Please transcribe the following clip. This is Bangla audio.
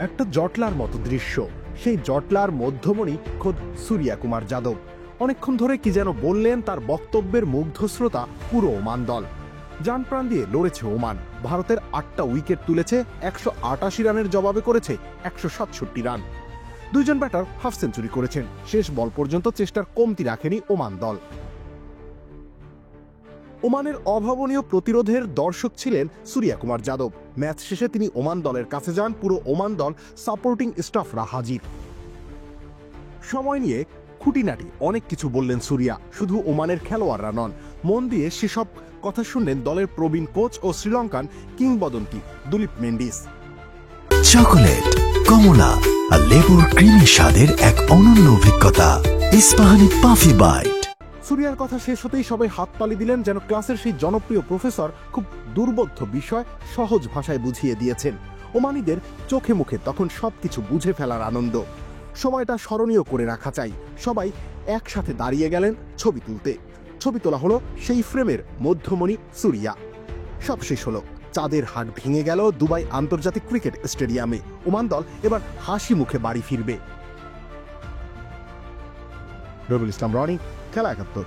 একটা জটলার মতো দৃশ্য। সেই জটলার মধ্যমণি খোদ সূর্যা কুমার যাদব অনেকক্ষণ ধরে কি যেন বললেন। তার বক্তব্যের মুগ্ধ শ্রোতা পুরো ওমান দল। জান প্রাণ দিয়ে লড়েছে ওমান। ভারতের 8টা উইকেট তুলেছে, 188 রানের জবাবে করেছে 167 রান। দুইজন ব্যাটার হাফ সেঞ্চুরি করেছেন। শেষ বল পর্যন্ত চেষ্টার কমতি রাখেনি ওমান দল। ওমানের অভাবনীয় প্রতিরোধের দর্শক ছিলেন সূর্যা কুমার যাদব। ম্যাচ শেষে তিনি ওমান দলের কাছে যান। পুরো ওমান দল সাপোর্টিং স্টাফরা হাজির। সময় নিয়ে খুঁটিনাটি অনেক কিছু বললেন সূর্যা। শুধু ওমানের খেলোয়াড়রা নন, মন দিয়ে সেসব কথা শুনলেন দলের প্রবীণ কোচ ও শ্রীলঙ্কান কিংবদন্তি দুলীপ মেন্ডিস। চকোলেট, কমলা আর লেবুর ক্রিমি স্বাদের এক অনন্য অভিজ্ঞতা। Ispahani puffy byte. সূর্যার কথা শেষ হতেই সবাই হাততালি দিলেন, যেন ক্লাসের সেই জনপ্রিয় প্রফেসর খুব দুর্বোধ্য বিষয় সহজ ভাষায় বুঝিয়ে দিয়েছেন। ওমানিদের চোখে মুখে তখন সবকিছু বুঝে ফেলার আনন্দ। সময়টা স্মরণীয় করে রাখা চাই। সবাই একসাথে দাঁড়িয়ে গেলেন ছবি তুলতে। ছবি তোলা হলো সেই ফ্রেমের মধ্যমণি সূর্যা। সব শেষ হলো। চাঁদের হাট ভেঙে গেল দুবাই আন্তর্জাতিক ক্রিকেট স্টেডিয়ামে। ওমান দল এবার হাসি মুখে বাড়ি ফিরবে। রবিউল ইসলাম রনি, খেলা ৭১।